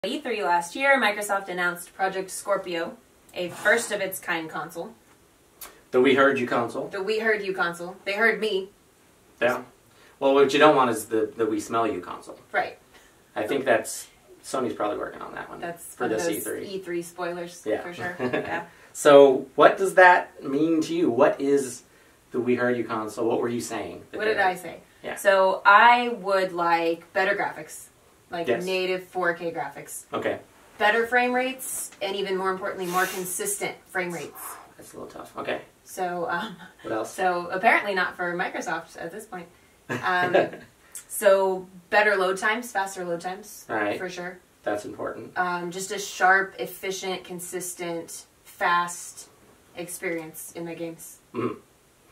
E3 last year, Microsoft announced Project Scorpio, a first-of-its-kind console. The We Heard You console. The We Heard You console. They heard me. Yeah. Well, what you don't want is the We Smell You console. Right. I think that's... Sony's probably working on that one. That's for this those E3. E3 spoilers, Yeah. for sure. Yeah. So, what does that mean to you? What is the We Heard You console? What were you saying? What did I say? Yeah. So, I would like better graphics. Like Yes. native 4K graphics. Okay. Better frame rates, and even more importantly, more consistent frame rates. That's a little tough. Okay. So, what else? So, apparently not for Microsoft at this point. So, better load times, faster load times. All right. For sure. That's important. Just a sharp, efficient, consistent, fast experience in my games. Mm.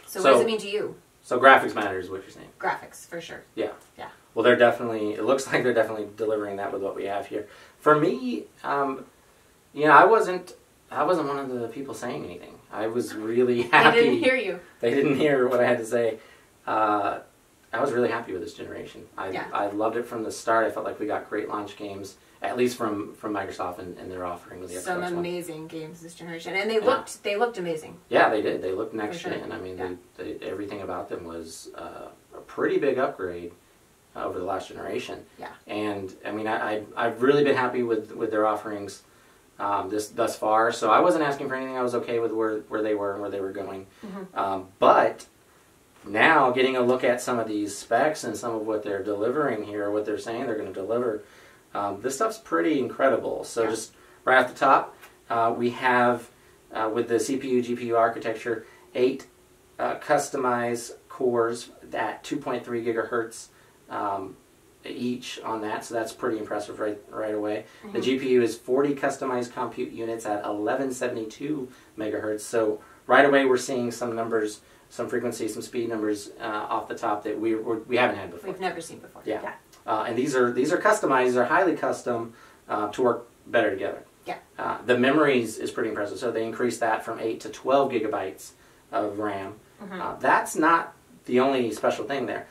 So what does it mean to you? So graphics matters is what you're saying. Graphics, for sure. Yeah. Yeah. Well, they're definitely, it looks like they're definitely delivering that with what we have here. For me, you know, I wasn't one of the people saying anything. I was really happy. They didn't hear you. They didn't hear what I had to say. I was really happy with this generation. I loved it from the start. I felt like we got great launch games, at least from Microsoft and their offering with the Xbox Some One. amazing games this generation, and they looked amazing. Yeah, they did. They looked next sure. gen. I mean, everything about them was a pretty big upgrade over the last generation. Yeah. And I mean, I've really been happy with their offerings thus far. So I wasn't asking for anything. I was okay with where they were and where they were going. Mm-hmm. But now, getting a look at some of these specs and some of what they're delivering here, what they're saying they're going to deliver, this stuff's pretty incredible. So just right off the top, we have, with the CPU, GPU architecture, 8 customized cores at 2.3 gigahertz each on that. So that's pretty impressive right away. Mm-hmm. The GPU is 40 customized compute units at 1172 megahertz. So right away we're seeing some numbers, some frequencies, some speed numbers off the top that we haven't had before. We've never seen before. Yeah. And these are customized. They're highly custom to work better together. Yeah. The memories is pretty impressive. So they increased that from 8 to 12 gigabytes of RAM. Mm-hmm. That's not the only special thing there.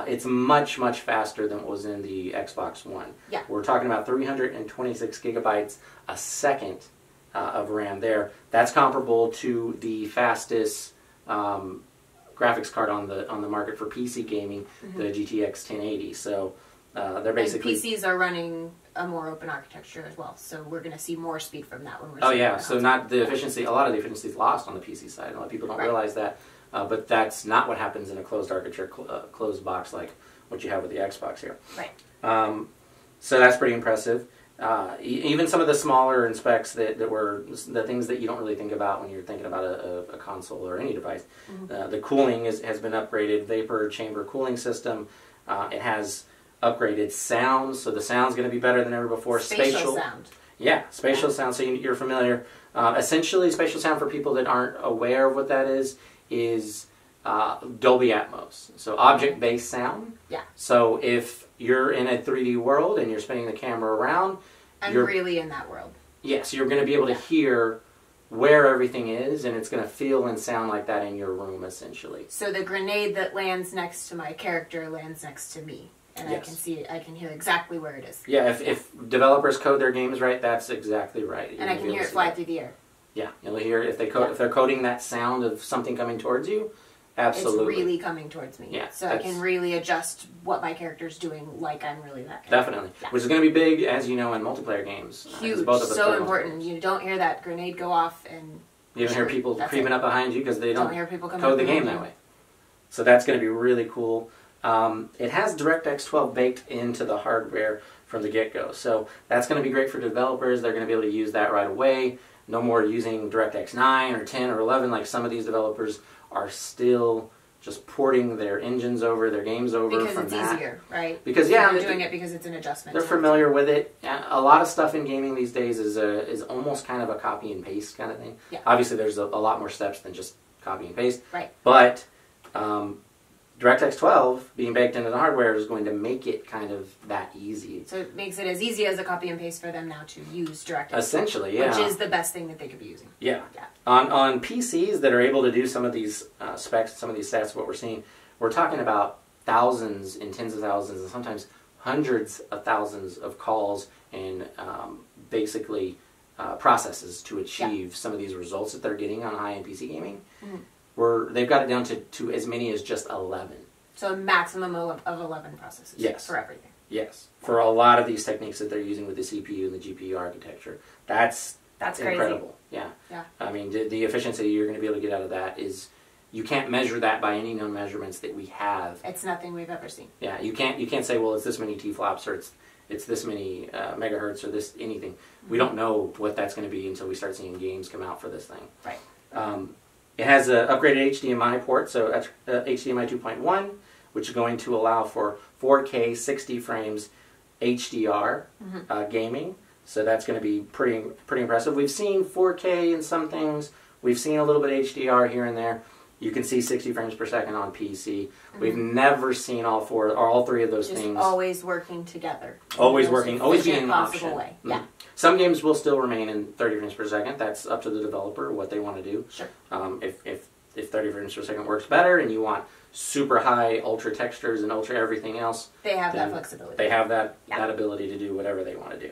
It's much, much faster than what was in the Xbox One. Yeah. We're talking about 326 gigabytes a second of RAM there. That's comparable to the fastest graphics card on the market for PC gaming, the GTX 1080. So they're basically... And PCs are running a more open architecture as well, so we're going to see more speed from that when we're... Oh yeah, so not the efficiency, a lot of the efficiency is lost on the PC side. A lot of people don't realize that, but that's not what happens in a closed architecture, closed box like what you have with the Xbox here. Right. So that's pretty impressive. Even some of the smaller in specs that were the things that you don't really think about when you're thinking about a console or any device. Mm-hmm. The cooling has been upgraded, vapor chamber cooling system. It has upgraded sound, so the sound's going to be better than ever before. Spatial sound. Yeah, spatial sound, so you're familiar. Essentially, spatial sound for people that aren't aware of what that is Dolby Atmos. So object-based sound. Yeah. So if you're in a 3D world and you're spinning the camera around, you're really in that world. Yes, you're going to be able to hear where everything is, and it's going to feel and sound like that in your room, essentially. So the grenade that lands next to my character lands next to me, and I can see it. I can hear exactly where it is. Yeah, if developers code their games right, that's exactly right. And I can hear it fly through the air. Yeah, you'll hear if they're coding that sound of something coming towards you. Absolutely. It's really coming towards me. Yeah, so I can really adjust what my character's doing like I'm really that character. Definitely. Yeah. Which is going to be big, as you know, in multiplayer games. Huge. So important. You don't hear that grenade go off and... You don't hear people creeping up behind you because they don't hear people code the game that way. So that's going to be really cool. It has DirectX 12 baked into the hardware from the get-go. So that's going to be great for developers. They're going to be able to use that right away. No more using DirectX 9 or 10 or 11 like some of these developers are still just porting their engines over, their games over from that. Because it's easier, right? Because they're doing it because it's an adjustment. They're familiar with it. A lot of stuff in gaming these days is almost kind of a copy and paste kind of thing. Yeah. Obviously, there's a lot more steps than just copy and paste. Right. But DirectX 12 being baked into the hardware is going to make it kind of that easy. So it makes it as easy as a copy and paste for them now to use DirectX. Essentially, yeah. Which is the best thing that they could be using. Yeah. On PCs that are able to do some of these specs, some of these stats, what we're seeing, we're talking about thousands and tens of thousands and sometimes hundreds of thousands of calls and basically processes to achieve some of these results that they're getting on high-end PC gaming. They've got it down to as many as just 11. So a maximum of 11 processes. Yes. For everything. Yes. For a lot of these techniques that they're using with the CPU and the GPU architecture. That's incredible. Crazy. Yeah. I mean, the efficiency you're going to be able to get out of that is, you can't measure that by any known measurements that we have. It's nothing we've ever seen. Yeah, you can't say, well, it's this many T-flops or it's this many megahertz or this anything. We don't know what that's going to be until we start seeing games come out for this thing. Right. It has an upgraded HDMI port, so HDMI 2.1, which is going to allow for 4K 60 frames HDR gaming. So that's going to be pretty impressive. We've seen 4K in some things. We've seen a little bit of HDR here and there. You can see 60 frames per second on PC. We've never seen all three of those things. Always working together. Always working, always being an possible option. way. Yeah. Some games will still remain in 30 frames per second. That's up to the developer, what they want to do. Sure. If 30 frames per second works better and you want super high ultra textures and ultra everything else, they have that flexibility. They have that ability to do whatever they want to do.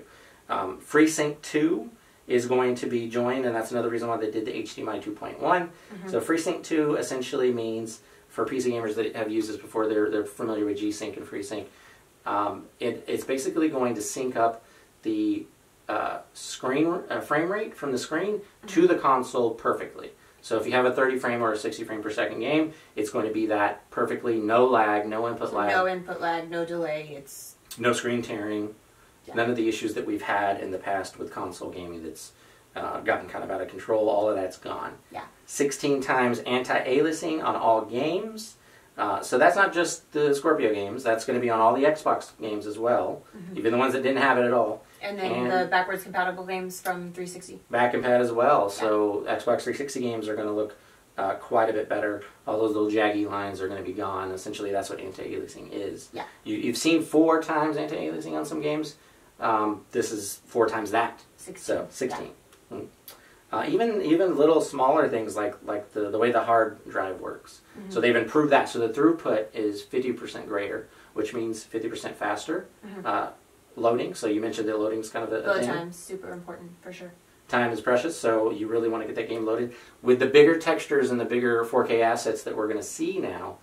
FreeSync 2 is going to be joined, and that's another reason why they did the HDMI 2.1. So FreeSync 2 essentially means, for PC gamers that have used this before, they're familiar with G-Sync and FreeSync. It's basically going to sync up the frame rate from the screen to the console perfectly. So if you have a 30 frame or a 60 frame per second game, it's going to be that perfectly, no lag, no input lag. No input lag, no delay. No screen tearing. None of the issues that we've had in the past with console gaming that's gotten kind of out of control. All of that's gone. Yeah. 16 times anti-aliasing on all games. So that's not just the Scorpio games. That's going to be on all the Xbox games as well, even the ones that didn't have it at all. And then the backwards compatible games from 360. Back compat as well. So Xbox 360 games are going to look quite a bit better. All those little jaggy lines are going to be gone. Essentially, that's what anti-aliasing is. Yeah. You've seen 4 times anti-aliasing on some games. This is 4 times that. 16. So 16. Yeah. Even little smaller things like the way the hard drive works. So they've improved that. So the throughput is 50% greater, which means 50% faster loading. So you mentioned that loading is kind of a Load thing. time's super important for sure. Time is precious, so you really want to get that game loaded. With the bigger textures and the bigger 4K assets that we're going to see now,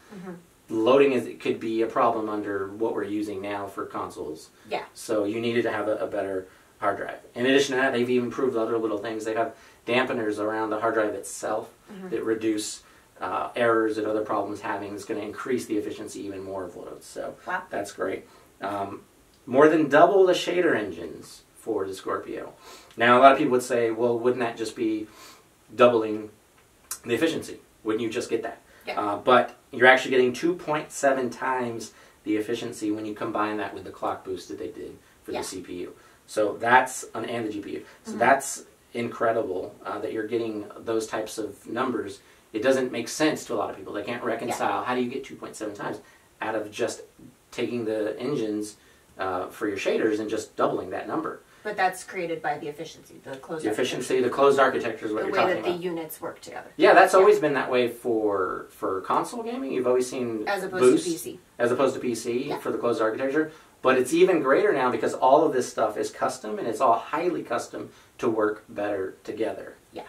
loading could be a problem under what we're using now for consoles. Yeah. So you needed to have a better hard drive. In addition to that, they've even improved other little things. They have dampeners around the hard drive itself that reduce errors that other problems having. It's going to increase the efficiency even more of loads. So that's great. More than double the shader engines for the Scorpio. Now, a lot of people would say, well, wouldn't that just be doubling the efficiency? Wouldn't you just get that? Yeah. But you're actually getting 2.7 times the efficiency when you combine that with the clock boost that they did for the CPU. So that's, and the GPU. So that's incredible that you're getting those types of numbers. It doesn't make sense to a lot of people. They can't reconcile. How do you get 2.7 times out of just taking the engines for your shaders and just doubling that number? But that's created by the efficiency, the closed architecture. The closed architecture is what you're talking about. The way that the units work together. Yeah, that's always been that way for console gaming. You've always seen as opposed boost, to PC. As opposed to PC for the closed architecture. But it's even greater now because all of this stuff is custom and it's all highly custom to work better together. Yeah.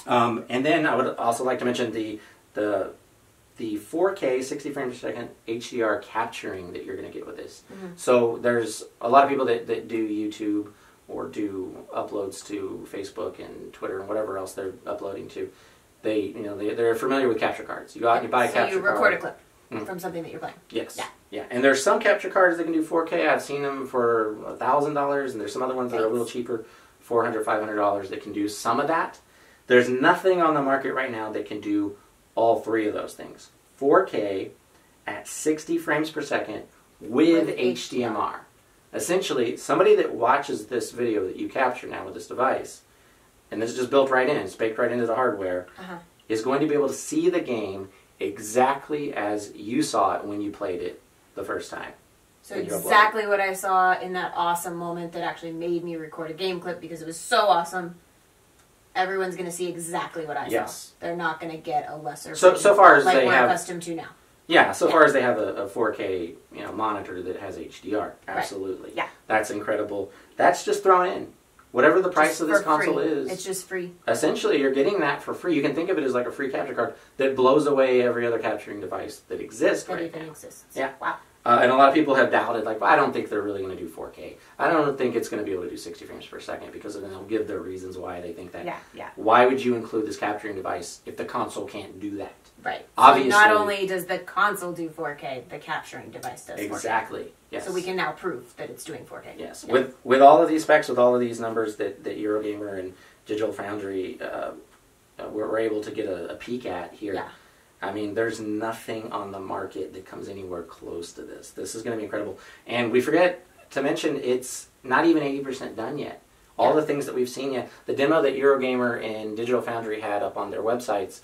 And then I would also like to mention the 4K 60 frames per second HDR capturing that you're going to get with this. So there's a lot of people that do YouTube or do uploads to Facebook and Twitter and whatever else they're uploading to. They're familiar with capture cards. You go out and you buy a capture card. So you record a clip from something that you're playing. Yes. Yeah. And there's some capture cards that can do 4K. I've seen them for $1,000, and there's some other ones that are a little cheaper, $400, $500 that can do some of that. There's nothing on the market right now that can do all 3 of those things. 4K at 60 frames per second with HDMR. Essentially, somebody that watches this video that you capture now with this device, and this is just built right in, it's baked right into the hardware, is going to be able to see the game exactly as you saw it when you played it the first time. So exactly what I saw in that awesome moment that actually made me record a game clip because it was so awesome. Everyone's going to see exactly what I saw. They're not going to get a lesser. So far as like they we're have accustomed to now. Yeah, so far as they have a 4K monitor that has HDR. Absolutely. Right. Yeah. That's incredible. That's just thrown in. Whatever the price of this console is. It's just free. Essentially, you're getting that for free. You can think of it as like a free capture card that blows away every other capturing device that exists right now. That even exists. Yeah. Wow. And a lot of people have doubted, like, well, I don't think they're really going to do 4K. I don't think it's going to be able to do 60 frames per second, because then they'll give their reasons why they think that. Yeah, yeah. Why would you include this capturing device if the console can't do that? Right. Obviously. So not only does the console do 4K, the capturing device does 4K. Exactly. Yes. So we can now prove that it's doing 4K. Yes. Yeah. With all of these specs, with all of these numbers that Eurogamer and Digital Foundry were able to get a peek at here. Yeah. I mean, there's nothing on the market that comes anywhere close to this. This is going to be incredible. And we forget to mention, it's not even 80% done yet. All the things that we've seen yet. The demo that Eurogamer and Digital Foundry had up on their websites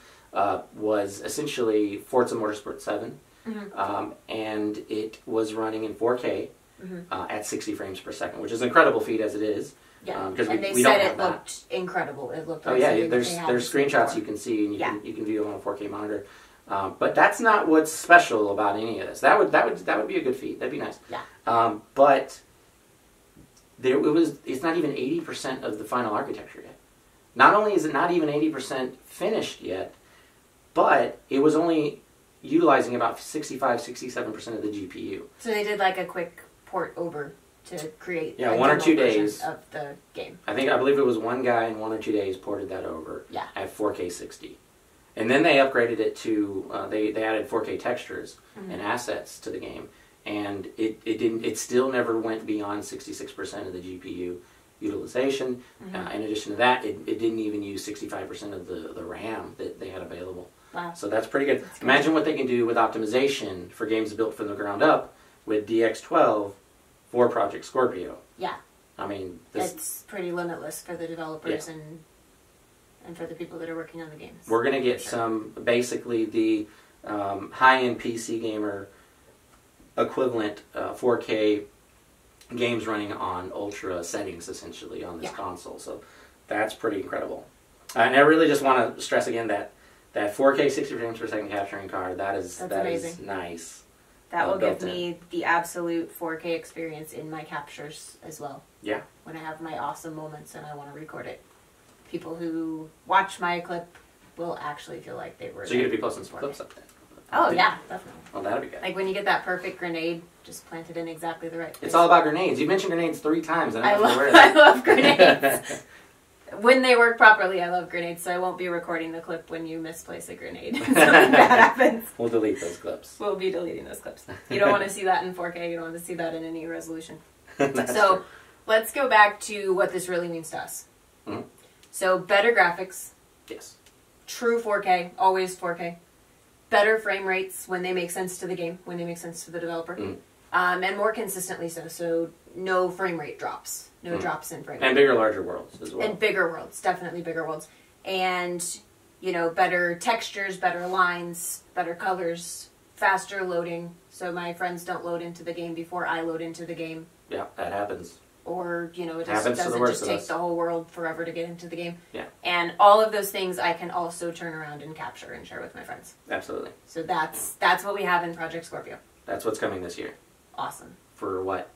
was essentially Forza Motorsport 7. Mm-hmm. And it was running in 4K at 60 frames per second, which is an incredible feat as it is. Yeah, because and we said don't have it looked incredible. It looked. Oh like yeah, there's screenshots you can see, and you can view it on a 4K monitor. But that's not what's special about any of this. That would be a good feat. That'd be nice. Yeah. But it's not even 80% of the final architecture yet. Not only is it not even 80% finished yet, but it was only utilizing about 65-67% of the GPU. So they did like a quick port over to create 1 or 2 days of the game. I believe it was one guy in 1 or 2 days ported that over at 4K 60. And then they upgraded it to they added 4K textures and assets to the game, and it still never went beyond 66% of the GPU utilization. In addition to that, it didn't even use 65% of the RAM that they had available. Wow. So that's pretty good. Imagine what they can do with optimization for games built from the ground up with DX12 for Project Scorpio. Yeah. I mean, it's pretty limitless for the developers and for the people that are working on the games. We're going to get some, basically the high-end PC gamer equivalent 4K games running on ultra settings, essentially, on this console. So that's pretty incredible. And I really just want to stress again that 4K 60 frames per second capturing card, that is nice. That will give me the absolute 4K experience in my captures as well. Yeah. When I have my awesome moments and I want to record it. People who watch my clip will actually feel like they were. So you're going to be posting some clips up there? Oh, yeah, definitely. Well, that'll be good. Like when you get that perfect grenade, just planted in exactly the right place. It's all about grenades. You mentioned grenades 3 times. I love grenades. When they work properly, I love grenades, so I won't be recording the clip when you misplace a grenade. Something bad happens. We'll delete those clips. We'll be deleting those clips. You don't want to see that in 4K. You don't want to see that in any resolution. So true. Let's go back to what this really means to us. Mm-hmm. So better graphics. Yes. True 4K, always 4K. Better frame rates when they make sense to the game, when they make sense to the developer. And more consistently so. So no frame rate drops. No drops in frame rate. And bigger, larger worlds as well. And bigger worlds. Definitely bigger worlds. And, better textures, better lines, better colors, faster loading. So my friends don't load into the game before I load into the game. Yeah, that happens. Or, it doesn't just take the whole world forever to get into the game. Yeah. And all of those things I can also turn around and capture and share with my friends. Absolutely. So that's what we have in Project Scorpio. That's what's coming this year. Awesome. For what?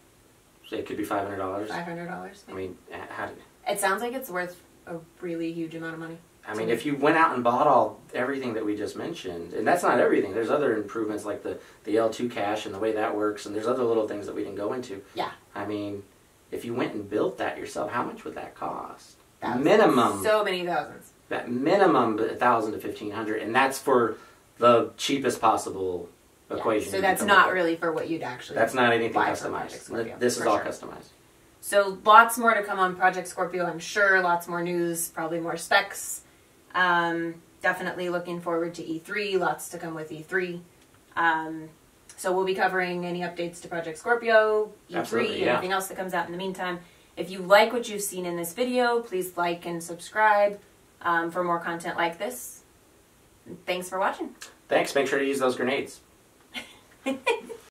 It could be $500. $500. I mean, how do it sounds like it's worth a really huge amount of money. I mean, if you went out and bought everything that we just mentioned, and that's not everything. There's other improvements like the L2 cache and the way that works, and there's other little things that we didn't go into. Yeah. I mean, if you went and built that yourself, how much would that cost? Thousands. Minimum. So many thousands. That minimum $1,000 to $1,500, and that's for the cheapest possible equation. So that's not really for what you'd actually. That's not anything customized. This is all customized. So lots more to come on Project Scorpio, I'm sure. Lots more news, probably more specs. Definitely looking forward to E3. Lots to come with E3. So we'll be covering any updates to Project Scorpio, E3, anything else that comes out in the meantime. If you like what you've seen in this video, please like and subscribe for more content like this. Thanks for watching. Thanks. Make sure to use those grenades.